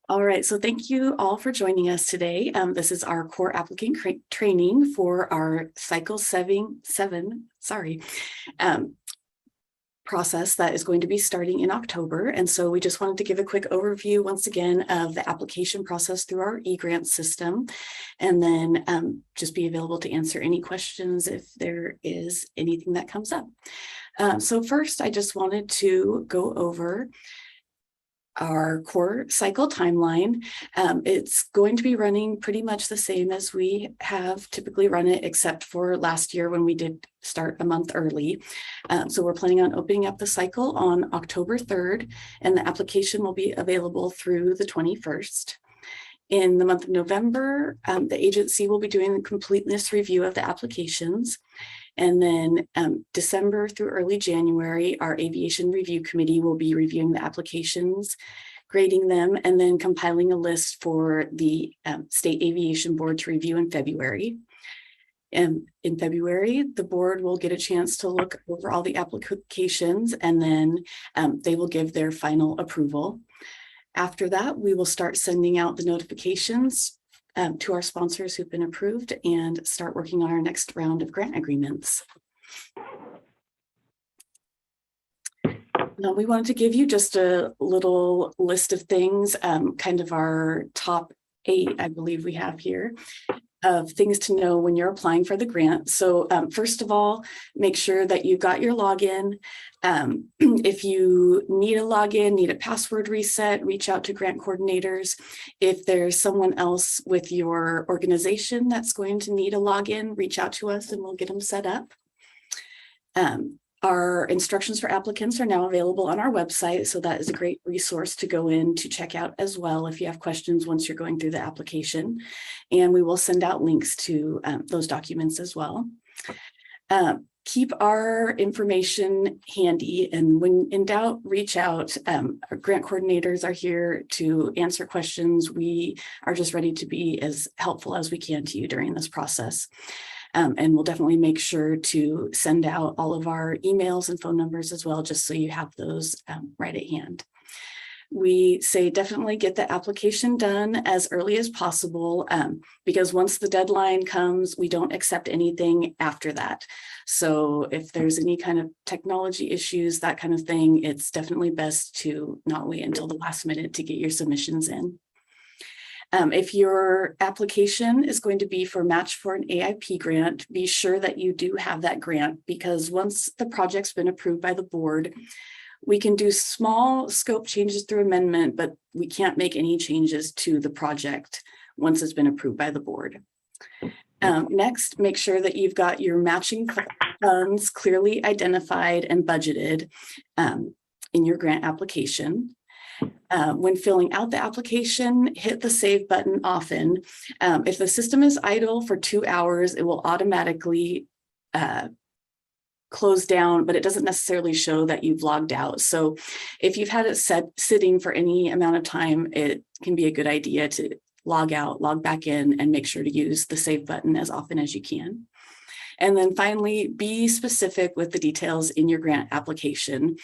All right, so thank you all for joining us today. This is our core applicant training for our cycle seven process that is going to be starting in October. And so we just wanted to give a quick overview once again of the application process through our eGrant system, and then just be available to answer any questions if there is anything that comes up. So first, I just wanted to go over our core cycle timeline. It's going to be running pretty much the same as we have typically run it, except for last year when we did start a month early. So we're planning on opening up the cycle on October 3rd, and the application will be available through the 21st. In the month of November, the agency will be doing the completeness review of the applications. And then December through early January, our Aviation Review Committee will be reviewing the applications, grading them, and then compiling a list for the State Aviation Board to review in February. And in February, the board will get a chance to look over all the applications, and then they will give their final approval. After that, we will start sending out the notifications to our sponsors who've been approved and start working on our next round of grant agreements. Now, we wanted to give you just a little list of things, kind of our top 8, I believe we have here, of things to know when you're applying for the grant. So first of all, make sure that you got your login. If you need a login, need a password reset, reach out to grant coordinators. If there's someone else with your organization that's going to need a login, reach out to us and we'll get them set up. Our instructions for applicants are now available on our website, so that is a great resource to go in to check out as well if you have questions once you're going through the application. And we will send out links to those documents as well. Keep our information handy, and when in doubt, reach out. Our grant coordinators are here to answer questions. We are just ready to be as helpful as we can to you during this process. And we'll definitely make sure to send out all of our emails and phone numbers as well, just so you have those right at hand. We say definitely get the application done as early as possible, because once the deadline comes, we don't accept anything after that. So if there's any kind of technology issues, that kind of thing, it's definitely best to not wait until the last minute to get your submissions in. If your application is going to be for match for an AIP grant, be sure that you do have that grant, because once the project's been approved by the board, we can do small scope changes through amendment, but we can't make any changes to the project once it's been approved by the board. Next, make sure that you've got your matching funds clearly identified and budgeted in your grant application. When filling out the application, hit the save button often. If the system is idle for 2 hours, it will automatically close down, but it doesn't necessarily show that you've logged out. So if you've had it sitting for any amount of time, it can be a good idea to log out, log back in, and make sure to use the save button as often as you can. And then finally, be specific with the details in your grant application.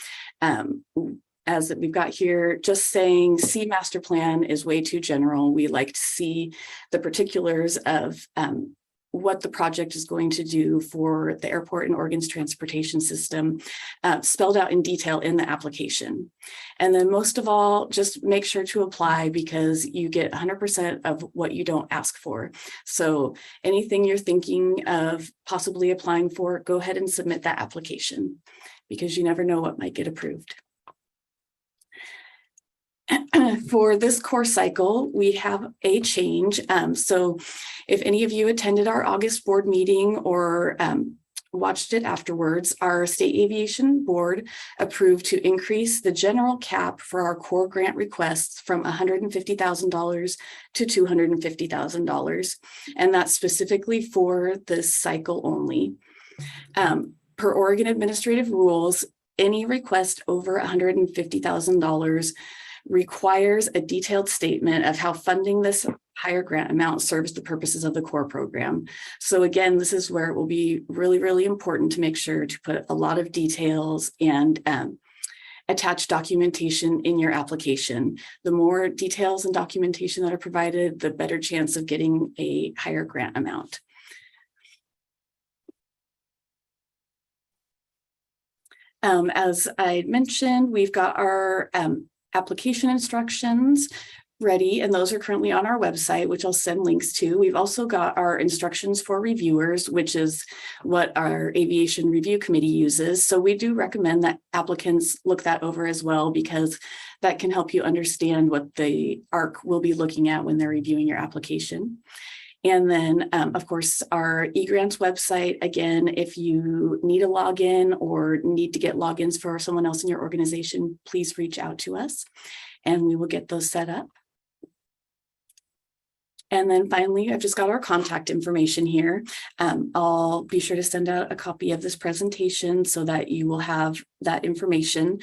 As we've got here, just saying see master plan is way too general. We like to see the particulars of what the project is going to do for the airport and Oregon's transportation system spelled out in detail in the application. And then most of all, just make sure to apply, because you get 100% of what you don't ask for. So anything you're thinking of possibly applying for, go ahead and submit that application, because you never know what might get approved. For this core cycle, we have a change. So if any of you attended our August board meeting or watched it afterwards, our State Aviation Board approved to increase the general cap for our core grant requests from $150,000 to $250,000. And that's specifically for this cycle only. Per Oregon administrative rules, any request over $150,000 requires a detailed statement of how funding this higher grant amount serves the purposes of the COAR program. So again, this is where it will be really, really important to make sure to put a lot of details and attach documentation in your application. The more details and documentation that are provided, the better chance of getting a higher grant amount. As I mentioned, we've got our application instructions ready, and those are currently on our website, which I'll send links to. We've also got our instructions for reviewers, which is what our Aviation Review Committee uses. So we do recommend that applicants look that over as well, because that can help you understand what the ARC will be looking at when they're reviewing your application. And then, of course, our eGrants website, again, if you need a login or need to get logins for someone else in your organization, please reach out to us and we will get those set up. And then finally, I've just got our contact information here. I'll be sure to send out a copy of this presentation so that you will have that information.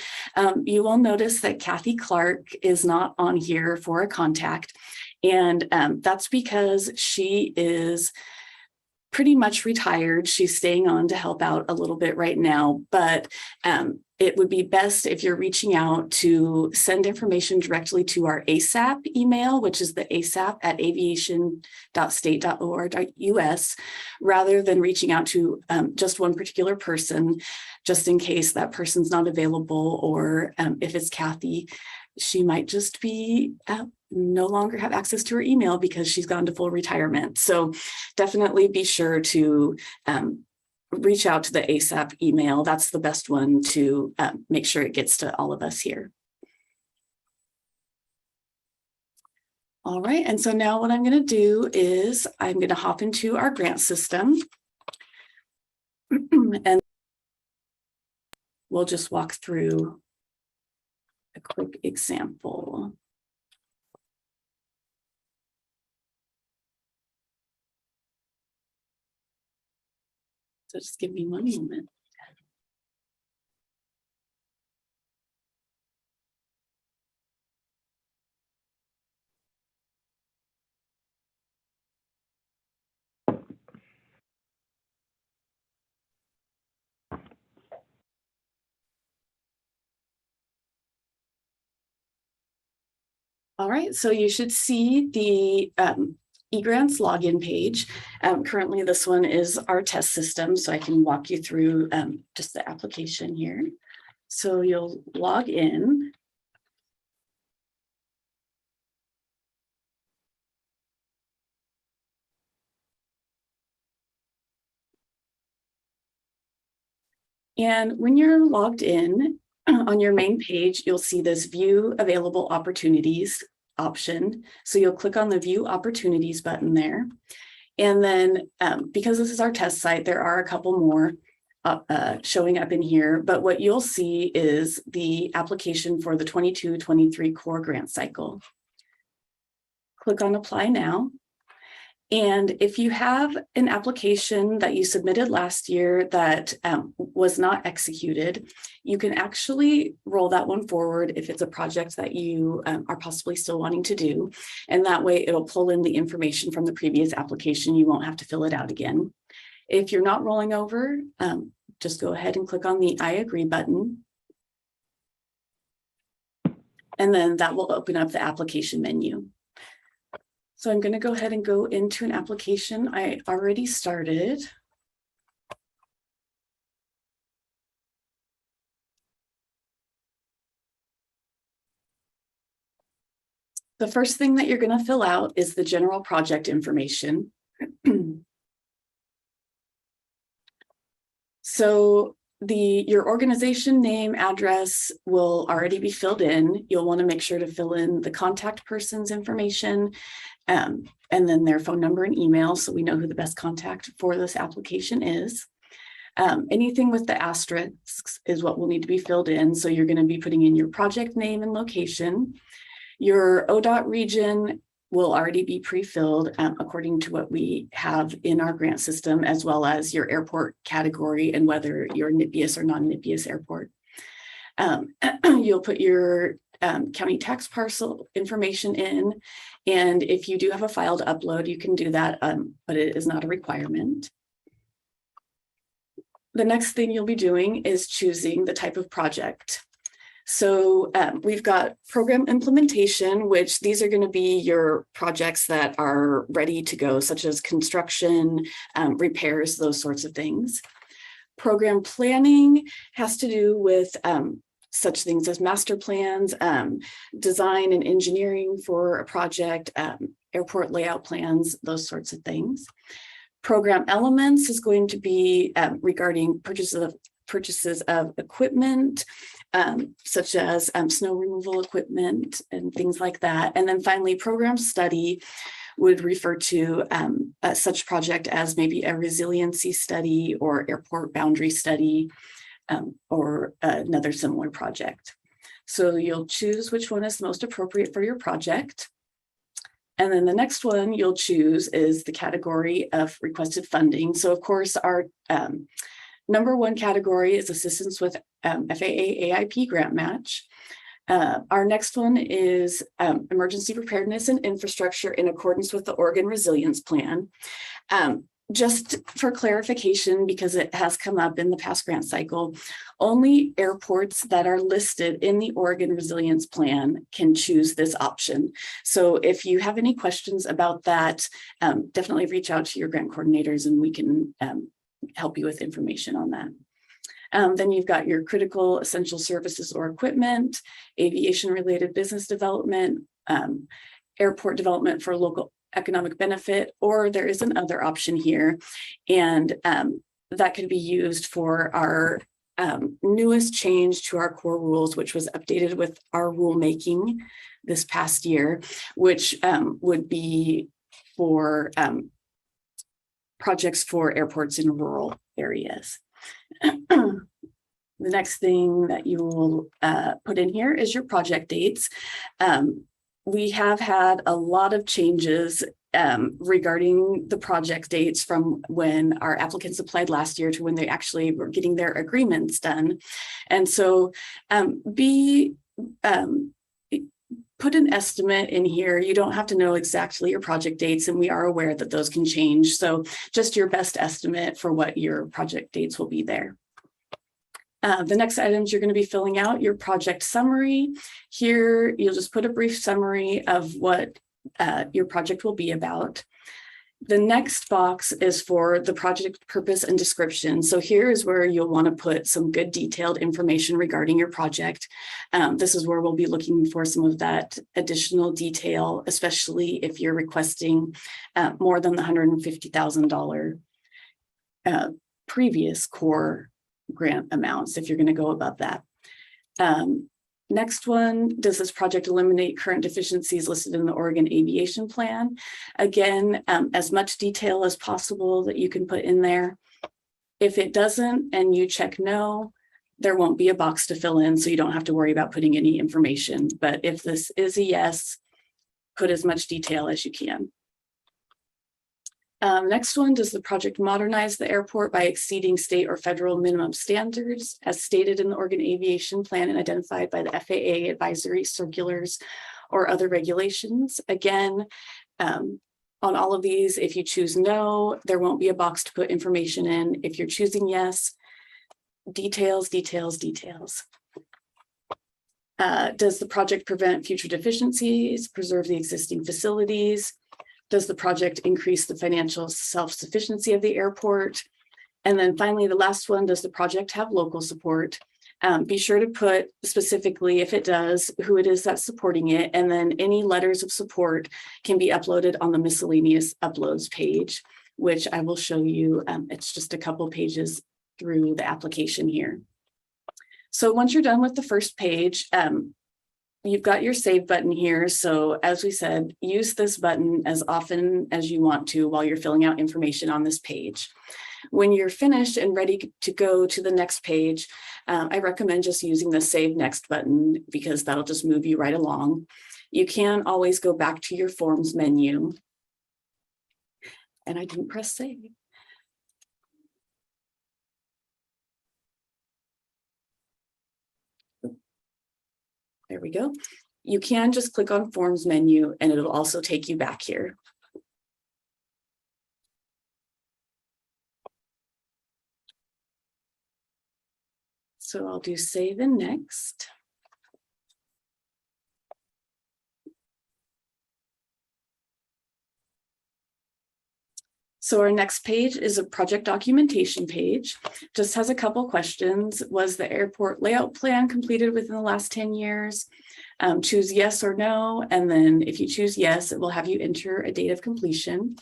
You will notice that Kathy Clark is not on here for a contact. And that's because she is pretty much retired. She's staying on to help out a little bit right now, but it would be best if you're reaching out to send information directly to our ASAP email, which is the asap@aviation.state.or.us, rather than reaching out to just one particular person, just in case that person's not available, or if it's Kathy, she might just be no longer have access to her email because she's gone to full retirement. So definitely be sure to reach out to the ASAP email. That's the best one to make sure it gets to all of us here. All right, and so now what I'm going to do is I'm going to hop into our grant system and we'll just walk through a quick example. So just give me one moment. All right, so you should see the eGrants login page. Currently, this one is our test system, so I can walk you through just the application here. So you'll log in. And when you're logged in on your main page, you'll see this View Available Opportunities option. So you'll click on the View Opportunities button there. And then because this is our test site, there are a couple more showing up in here, but what you'll see is the application for the 22-23 COAR grant cycle. Click on Apply Now. And if you have an application that you submitted last year that was not executed, you can actually roll that one forward if it's a project that you are possibly still wanting to do. And that way it'll pull in the information from the previous application. You won't have to fill it out again. If you're not rolling over, just go ahead and click on the I agree button. And then that will open up the application menu. So I'm going to go ahead and go into an application I already started. The first thing that you're going to fill out is the general project information. So your organization name, address will already be filled in. You'll want to make sure to fill in the contact person's information and then their phone number and email, so we know who the best contact for this application is. Anything with the asterisks is what will need to be filled in. So you're going to be putting in your project name and location. Your ODOT region will already be pre-filled according to what we have in our grant system, as well as your airport category and whether you're NIPIAS or non-NIPIAS airport. You'll put your county tax parcel information in, and if you do have a file to upload, you can do that, but it is not a requirement. The next thing you'll be doing is choosing the type of project. So we've got program implementation, which these are going to be your projects that are ready to go, such as construction, repairs, those sorts of things. Program planning has to do with such things as master plans, design and engineering for a project, airport layout plans, those sorts of things. Program elements is going to be regarding purchases of equipment, such as snow removal equipment and things like that. And then finally, program study would refer to such project as maybe a resiliency study or airport boundary study, or another similar project. So you'll choose which one is most appropriate for your project. And then the next one you'll choose is the category of requested funding. So of course, our number one category is assistance with FAA AIP grant match. Our next one is emergency preparedness and infrastructure in accordance with the Oregon Resilience Plan. Just for clarification, because it has come up in the past grant cycle, only airports that are listed in the Oregon Resilience Plan can choose this option. So if you have any questions about that, definitely reach out to your grant coordinators and we can help you with information on that. Then you've got your critical essential services or equipment, aviation related business development, airport development for local economic benefit, or there is another option here, and that could be used for our newest change to our core rules, which was updated with our rulemaking this past year, which would be for projects for airports in rural areas. The next thing that you will put in here is your project dates. We have had a lot of changes regarding the project dates from when our applicants applied last year to when they actually were getting their agreements done. And so put an estimate in here. You don't have to know exactly your project dates, and we are aware that those can change. So just your best estimate for what your project dates will be there. The next items you're going to be filling out your project summary. Here, you'll just put a brief summary of what your project will be about. The next box is for the project purpose and description. So here is where you'll want to put some good detailed information regarding your project. This is where we'll be looking for some of that additional detail, especially if you're requesting more than the $150,000 previous COAR grant amounts, if you're going to go above that. Next one, does this project eliminate current deficiencies listed in the Oregon Aviation Plan? Again, as much detail as possible that you can put in there. If it doesn't and you check no, there won't be a box to fill in, so you don't have to worry about putting any information. But if this is a yes, put as much detail as you can. Next one, does the project modernize the airport by exceeding state or federal minimum standards as stated in the Oregon Aviation Plan and identified by the FAA advisory circulars or other regulations? Again, on all of these, if you choose no, there won't be a box to put information in. If you're choosing yes, details, details, details. Does the project prevent future deficiencies, preserve the existing facilities? Does the project increase the financial self-sufficiency of the airport? And then finally, the last one, does the project have local support? Be sure to put specifically, if it does, who it is that's supporting it. And then any letters of support can be uploaded on the miscellaneous uploads page, which I will show you. It's just a couple pages through the application here. So once you're done with the first page, you've got your save button here. So as we said, use this button as often as you want to while you're filling out information on this page. When you're finished and ready to go to the next page, I recommend just using the Save Next button because that'll just move you right along. You can always go back to your Forms menu. And I didn't press save. There we go. You can just click on Forms menu and it'll also take you back here. So I'll do Save and Next. So our next page is a project documentation page. Just has a couple questions. Was the airport layout plan completed within the last 10 years? Choose yes or no. And then if you choose yes, it will have you enter a date of completion.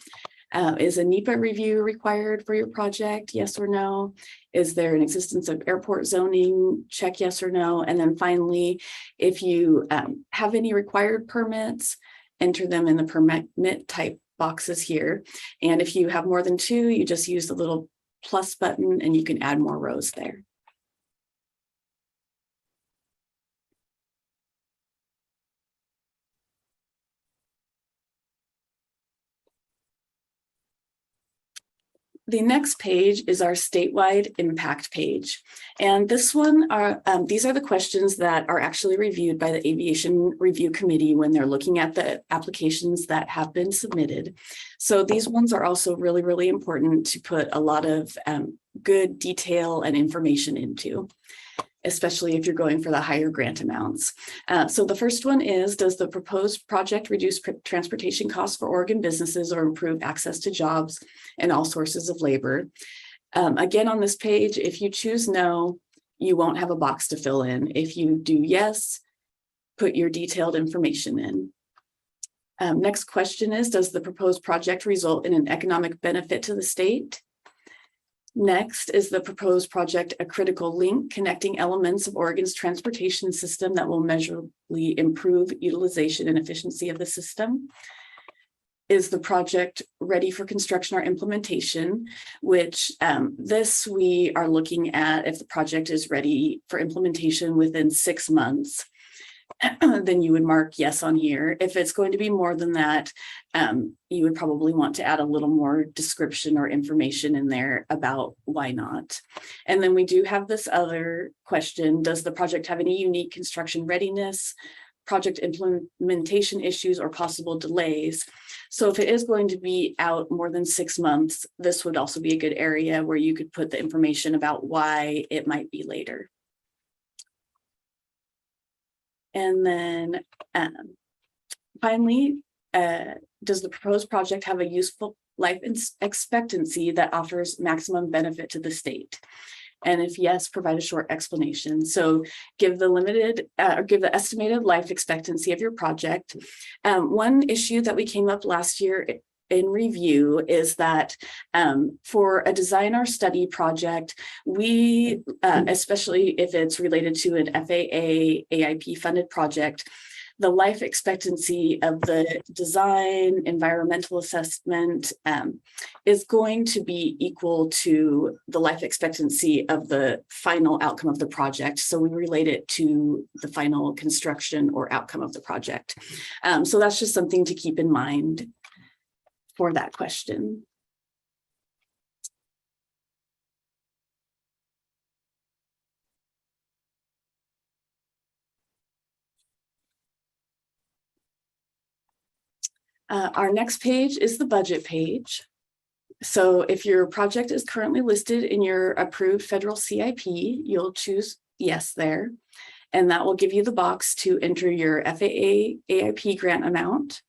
Is a NEPA review required for your project? Yes or no? Is there an existence of airport zoning? Check yes or no. And then finally, if you have any required permits, enter them in the permit type boxes here. And if you have more than 2, you just use the little plus button and you can add more rows there. The next page is our statewide impact page. And this one these are the questions that are actually reviewed by the Aviation Review Committee when they're looking at the applications that have been submitted. So these ones are also really, really important to put a lot of good detail and information into, especially if you're going for the higher grant amounts. So the first one is, does the proposed project reduce transportation costs for Oregon businesses or improve access to jobs and all sources of labor? Again, on this page, if you choose no, you won't have a box to fill in. If you do yes, put your detailed information in. Next question is, does the proposed project result in an economic benefit to the state? Next, is the proposed project a critical link connecting elements of Oregon's transportation system that will measurably improve utilization and efficiency of the system? Is the project ready for construction or implementation? Which this we are looking at if the project is ready for implementation within 6 months. Then you would mark yes on here. If it's going to be more than that, you would probably want to add a little more description or information in there about why not. And then we do have this other question. Does the project have any unique construction readiness, project implementation issues, or possible delays? So if it is going to be out more than 6 months, this would also be a good area where you could put the information about why it might be later. And then finally, does the proposed project have a useful life expectancy that offers maximum benefit to the state? And if yes, provide a short explanation. So give the estimated life expectancy of your project. One issue that we came up last year in review is that for a design or study project, we, especially if it's related to an FAA AIP funded project, the life expectancy of the design, environmental assessment is going to be equal to the life expectancy of the final outcome of the project. So we relate it to the final construction or outcome of the project. So that's just something to keep in mind for that question. Our next page is the budget page. So if your project is currently listed in your approved federal CIP, you'll choose yes there. And that will give you the box to enter your FAA AIP grant amount,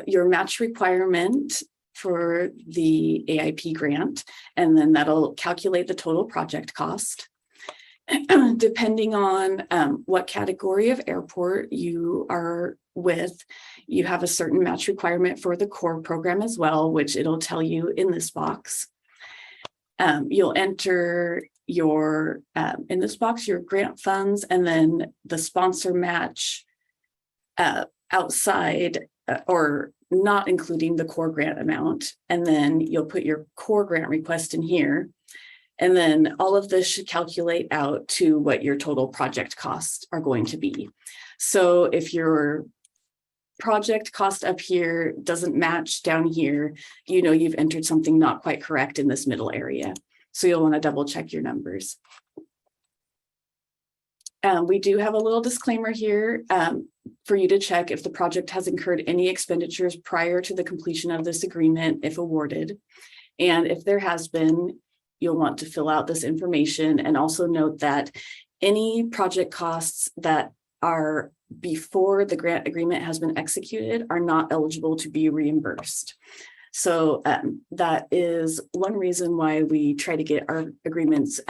your match requirement for the AIP grant, and then that'll calculate the total project cost. Depending on what category of airport you are with, you have a certain match requirement for the COAR program as well, which it'll tell you in this box. You'll enter your, in this box, your grant funds, and then the sponsor match outside or not including the COAR grant amount. And then you'll put your COAR grant request in here. And then all of this should calculate out to what your total project costs are going to be. So if your project cost up here doesn't match down here, you know you've entered something not quite correct in this middle area. So you'll want to double check your numbers. We do have a little disclaimer here for you to check if the project has incurred any expenditures prior to the completion of this agreement, if awarded. And if there has been, you'll want to fill out this information, and also note that any project costs that are before the grant agreement has been executed are not eligible to be reimbursed. So that is one reason why we try to get our agreements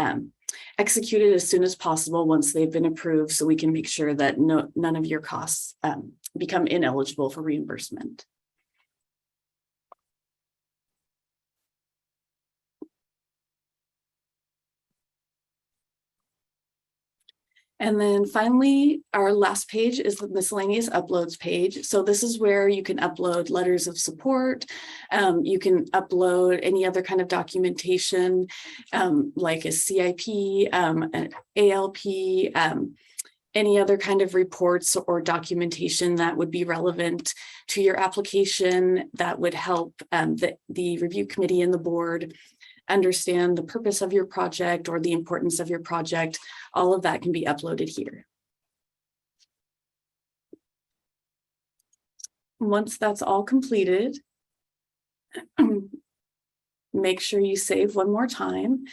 executed as soon as possible once they've been approved, so we can make sure that none of your costs become ineligible for reimbursement. And then finally, our last page is the miscellaneous uploads page. So this is where you can upload letters of support. You can upload any other kind of documentation, like a CIP, an ALP, any other kind of reports or documentation that would be relevant to your application that would help the review committee and the board understand the purpose of your project or the importance of your project. All of that can be uploaded here. Once that's all completed, make sure you save one more time.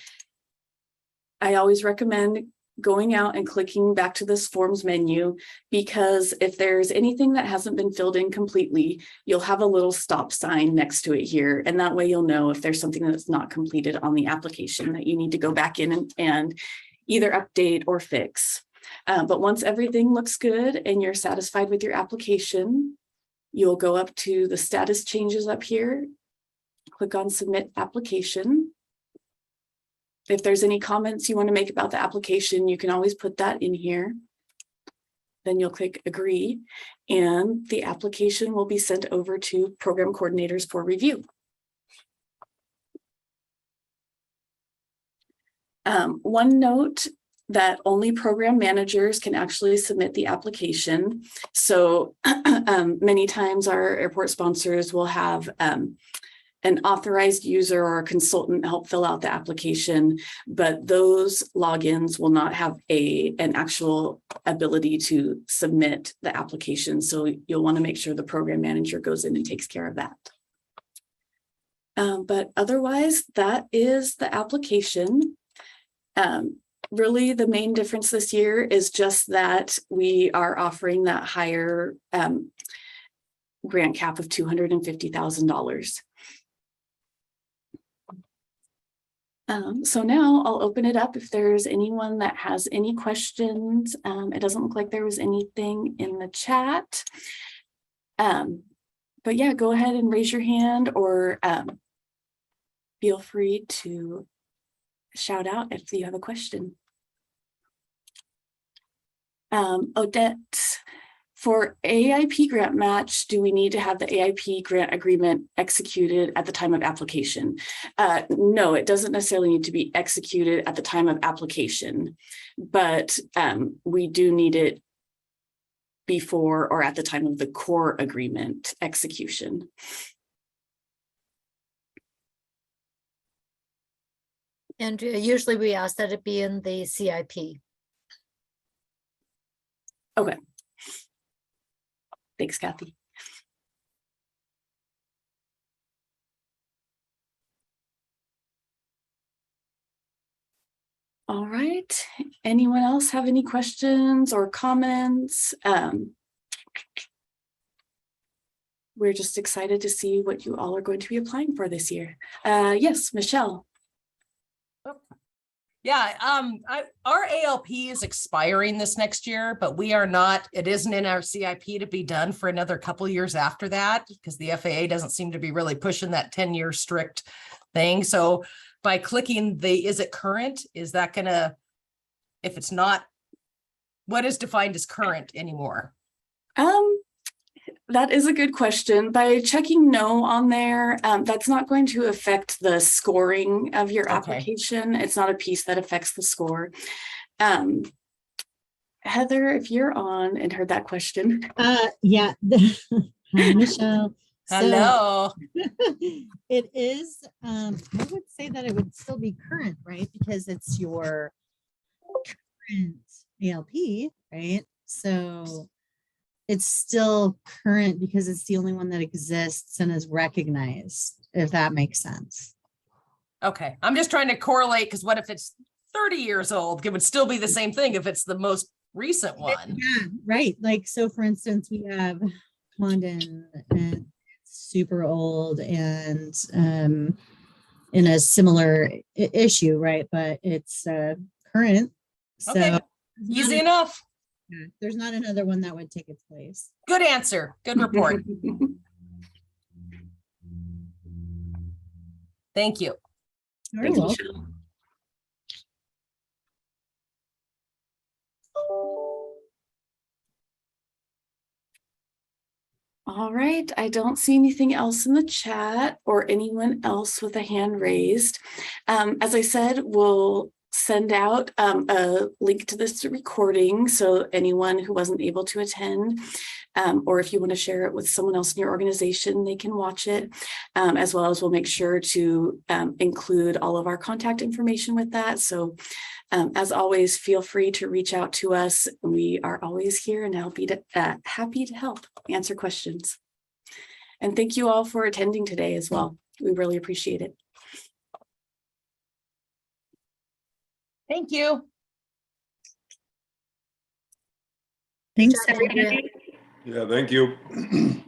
I always recommend going out and clicking back to this forms menu, because if there's anything that hasn't been filled in completely, you'll have a little stop sign next to it here. And that way you'll know if there's something that's not completed on the application that you need to go back in and either update or fix. But once everything looks good and you're satisfied with your application, you'll go up to the status changes up here, click on submit application. If there's any comments you want to make about the application, you can always put that in here. Then you'll click agree, and the application will be sent over to program coordinators for review. One note that only program managers can actually submit the application. So many times our airport sponsors will have an authorized user or a consultant help fill out the application, but those logins will not have an actual ability to submit the application. So you'll want to make sure the program manager goes in and takes care of that. But otherwise, that is the application. Really, the main difference this year is just that we are offering that higher grant cap of $250,000. So now I'll open it up if there's anyone that has any questions. It doesn't look like there was anything in the chat. But yeah, go ahead and raise your hand, or feel free to shout out if you have a question. Odette, for AIP grant match, do we need to have the AIP grant agreement executed at the time of application? No, it doesn't necessarily need to be executed at the time of application, but we do need it before or at the time of the COAR agreement execution. And usually we ask that it be in the CIP. Okay. Thanks, Kathy. All right. Anyone else have any questions or comments? We're just excited to see what you all are going to be applying for this year. Yes, Michelle. Yeah, our ALP is expiring this next year, but we are not, it isn't in our CIP to be done for another couple of years after that, because the FAA doesn't seem to be really pushing that 10-year strict thing. So by clicking the, is it current? Is that gonna, if it's not, what is defined as current anymore? That is a good question. By checking no on there, that's not going to affect the scoring of your application. It's not a piece that affects the score. Heather, if you're on and heard that question. Yeah. Hi, Michelle. Hello. So, it is, I would say that it would still be current, right? Because it's your current ALP, right? So it's still current because it's the only one that exists and is recognized, if that makes sense. Okay, I'm just trying to correlate, because what if it's 30 years old? It would still be the same thing if it's the most recent one. Yeah, right. Like, so for instance, we have Condon, and super old and in a similar issue, right? But it's current. So Okay, there's easy not enough. there's not another one that would take its place. Good answer. Good report. Thank you. You're Thank you, welcome. Michelle. All right, I don't see anything else in the chat or anyone else with a hand raised. As I said, we'll send out a link to this recording so anyone who wasn't able to attend, or if you want to share it with someone else in your organization, they can watch it, as well as we'll make sure to include all of our contact information with that. So as always, feel free to reach out to us. We are always here and happy to help answer questions. And thank you all for attending today as well. We really appreciate it. Thank you. Thanks, Good job, Andrea. everybody. Yeah, thank you.